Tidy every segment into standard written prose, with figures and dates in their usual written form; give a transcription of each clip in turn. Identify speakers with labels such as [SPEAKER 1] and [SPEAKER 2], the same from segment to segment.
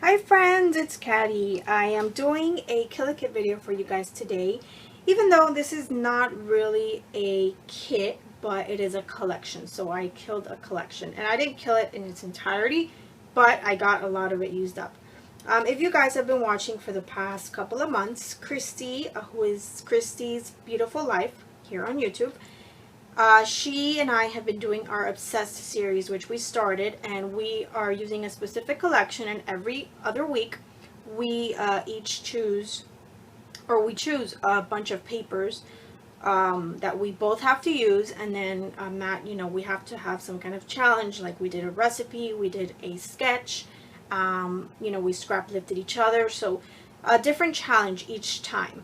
[SPEAKER 1] Hi friends, it's Katty. I am doing a Kill Kit video for you guys today, even though this is not really a kit, but it is a collection. So I killed a collection, and I didn't kill it in its entirety, but I got a lot of it used up. If you guys have been watching for the past couple of months, Christy, who is Christy's Beautiful Life here on YouTube, she and I have been doing our Obsessed series, which we started, and we are using a specific collection, and every other week we choose a bunch of papers that we both have to use, and then Matt, we have to have some kind of challenge, like we did a recipe, we did a sketch, we scrap lifted each other, so a different challenge each time.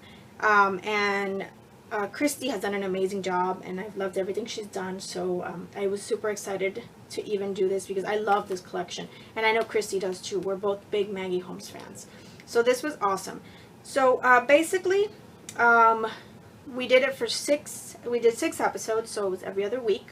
[SPEAKER 1] Christy has done an amazing job, and I've loved everything she's done, so I was super excited to even do this because I love this collection, and I know Christy does too. We're both big Maggie Holmes fans, so this was awesome. So basically we did it for we did 6 episodes, so it was every other week,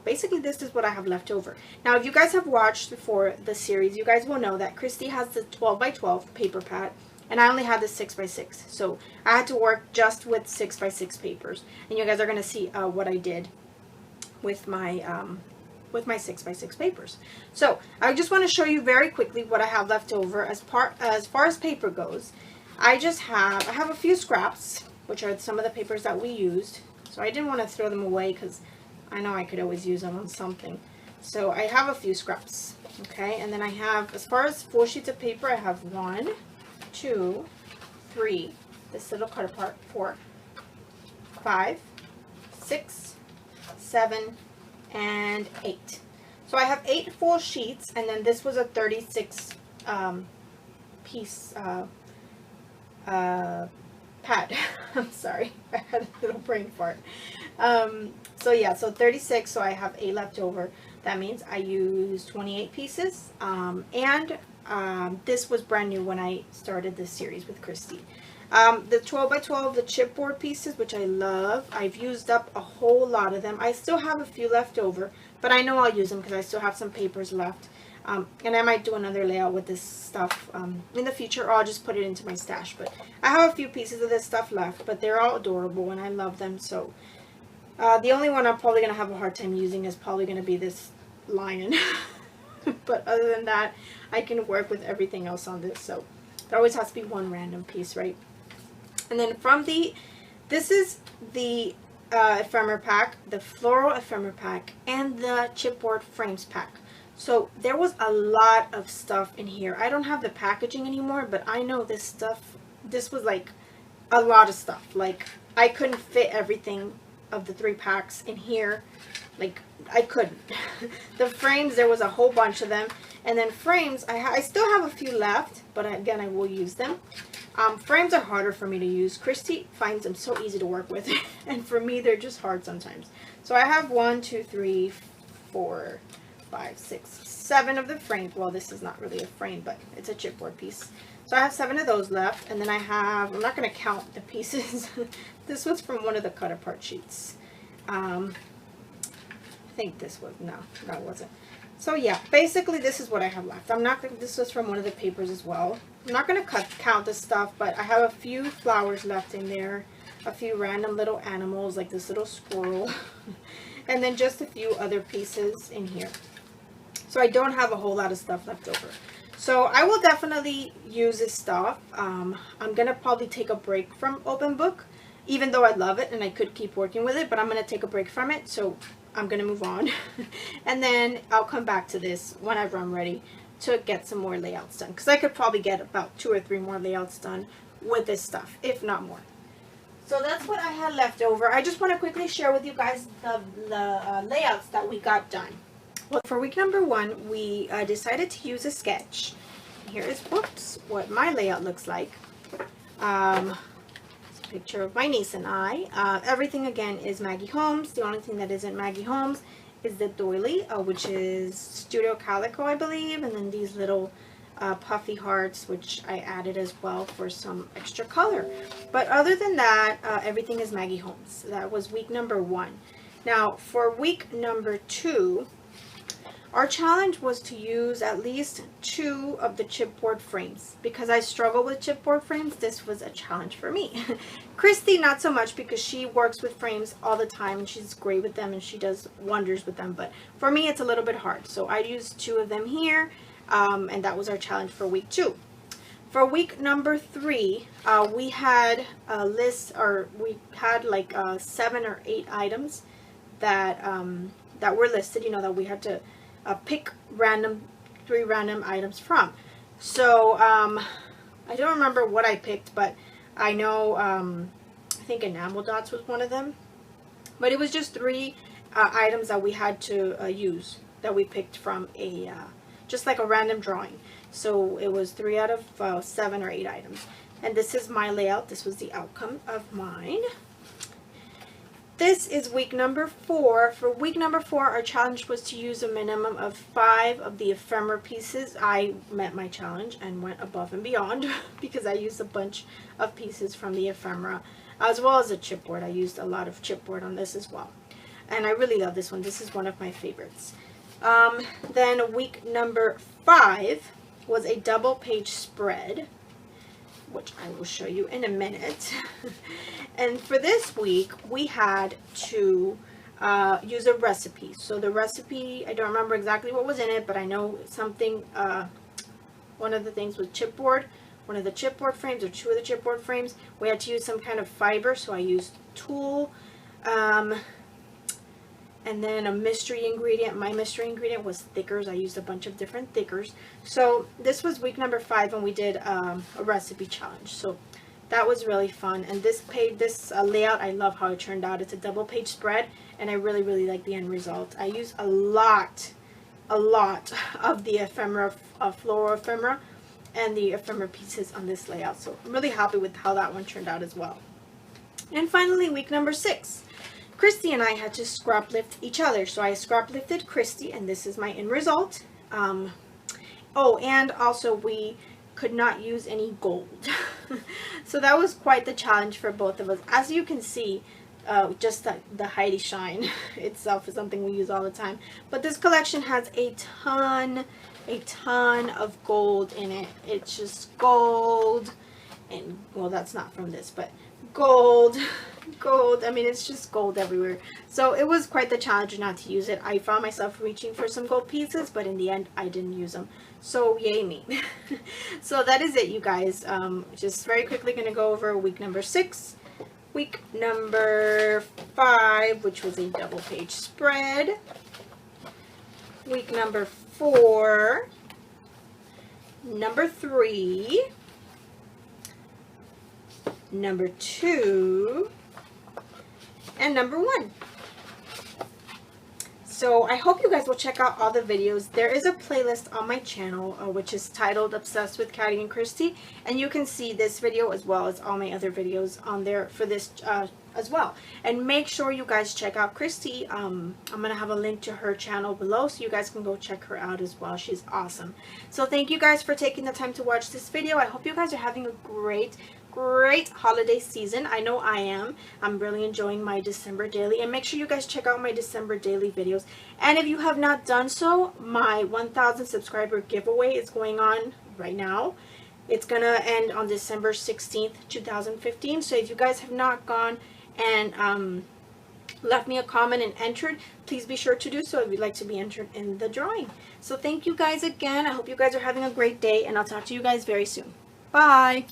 [SPEAKER 1] basically this is what I have left over. Now if you guys have watched before the series, you guys will know that Christy has the 12x12 paper pad, and I only had the 6x6, so I had to work just with 6x6 papers, and you guys are going to see what I did with my 6x6 papers. So I just want to show you very quickly what I have left over as far as paper goes. I have a few scraps, which are some of the papers that we used, so I didn't want to throw them away because I know I could always use them on something. So I have a few scraps, okay, and then I have, as far as full sheets of paper, I have 1, 2, 3, this little cut apart, 4, 5, 6, 7, and 8. So I have 8 full sheets, and then this was a 36 piece pad. I'm sorry, I had a little brain fart. So yeah, so 36, so I have 8 left over. That means I used 28 pieces, this was brand new when I started this series with Christy. The 12x12, the chipboard pieces, which I love, I've used up a whole lot of them. I still have a few left over, but I know I'll use them because I still have some papers left. And I might do another layout with this stuff in the future, or I'll just put it into my stash. But I have a few pieces of this stuff left, but they're all adorable and I love them. So the only one I'm probably going to have a hard time using is probably going to be this lion. But other than that, I can work with everything else on this. So there always has to be one random piece, right? And then this is the ephemera pack, the floral ephemera pack, and the chipboard frames pack. So there was a lot of stuff in here. I don't have the packaging anymore, but I know this was like a lot of stuff. Like I couldn't fit everything of the 3 packs in here. Like I couldn't. The frames, there was a whole bunch of them, and then frames, I still have a few left, but again I will use them. Frames are harder for me to use. Christy finds them so easy to work with, and for me they're just hard sometimes. So I have 1, 2, 3, 4, 5, 6, 7 of the frames. Well, this is not really a frame, but it's a chipboard piece. So I have 7 of those left, and then I'm not going to count the pieces. This was from one of the cut apart sheets. I think this was, no, that wasn't. So yeah, basically this is what I have left. This was from one of the papers as well. I'm not going to count this stuff, but I have a few flowers left in there, a few random little animals like this little squirrel, and then just a few other pieces in here. So I don't have a whole lot of stuff left over. So I will definitely use this stuff. I'm going to probably take a break from open book, even though I love it and I could keep working with it, but I'm going to take a break from it. So I'm going to move on. And then I'll come back to this whenever I'm ready to get some more layouts done. Because I could probably get about 2 or 3 more layouts done with this stuff, if not more. So that's what I had left over. I just want to quickly share with you guys the layouts that we got done. Well, for week number 1, we decided to use a sketch. Here is, whoops, what my layout looks like. Picture of my niece and I. Everything again is Maggie Holmes. The only thing that isn't Maggie Holmes is the doily, which is Studio Calico, I believe, and then these little puffy hearts, which I added as well for some extra color. But other than that, everything is Maggie Holmes. That was week number 1. Now for week number 2, Our challenge was to use at least 2 of the chipboard frames. Because I struggle with chipboard frames, this was a challenge for me. Christy, not so much, because she works with frames all the time and she's great with them and she does wonders with them. But for me, it's a little bit hard. So I used 2 of them here, and that was our challenge for week 2. For week number 3, we had a list, or we had like 7 or 8 items that that were listed. You know, that we had to pick 3 random items from. So I don't remember what I picked, but I know I think enamel dots was one of them. But it was just 3 items that we had to use, that we picked from a just like a random drawing. So it was 3 out of 7 or 8 items. And this is my layout. This was the outcome of mine. This is week number 4. For week number 4, our challenge was to use a minimum of 5 of the ephemera pieces. I met my challenge and went above and beyond because I used a bunch of pieces from the ephemera, as well as a chipboard. I used a lot of chipboard on this as well. And I really love this one. This is one of my favorites. Then week number 5 was a double page spread, which I will show you in a minute. And for this week, we had to use a recipe. So the recipe, I don't remember exactly what was in it, but I know something, one of the things was chipboard, one of the chipboard frames, or 2 of the chipboard frames. We had to use some kind of fiber, so I used tulle, and then a mystery ingredient. My mystery ingredient was thickers. I used a bunch of different thickers. So this was week number 5, and we did a recipe challenge. So that was really fun. And this page, this layout, I love how it turned out. It's a double page spread, and I really, really like the end result. I used a lot of the ephemera, floral ephemera, and the ephemera pieces on this layout. So I'm really happy with how that one turned out as well. And finally, week number 6. Christy and I had to scrap lift each other. So I scrap lifted Christy, and this is my end result. Oh, and also we could not use any gold. So that was quite the challenge for both of us. As you can see, just the Heidi Shine itself is something we use all the time. But this collection has a ton of gold in it. It's just gold, and well, that's not from this, but gold. I mean, it's just gold everywhere. So it was quite the challenge not to use it. I found myself reaching for some gold pieces, but in the end I didn't use them. So yay me. So that is it, you guys. Just very quickly going to go over week number 6, week number 5, which was a double page spread, week number 4, number 3, number 2, and number 1. So I hope you guys will check out all the videos. There is a playlist on my channel which is titled Obsessed with Katty and Christy, and you can see this video as well as all my other videos on there for this as well. And make sure you guys check out Christy. I'm gonna have a link to her channel below, so you guys can go check her out as well. She's awesome. So thank you guys for taking the time to watch this video. I hope you guys are having a great holiday season. I know I am. I'm really enjoying my December daily, and make sure you guys check out my December daily videos. And if you have not done so, my 1,000 subscriber giveaway is going on right now. It's gonna end on December 16th, 2015. So if you guys have not gone and left me a comment and entered, please be sure to do so if you'd like to be entered in the drawing. So thank you guys again. I hope you guys are having a great day, and I'll talk to you guys very soon. Bye.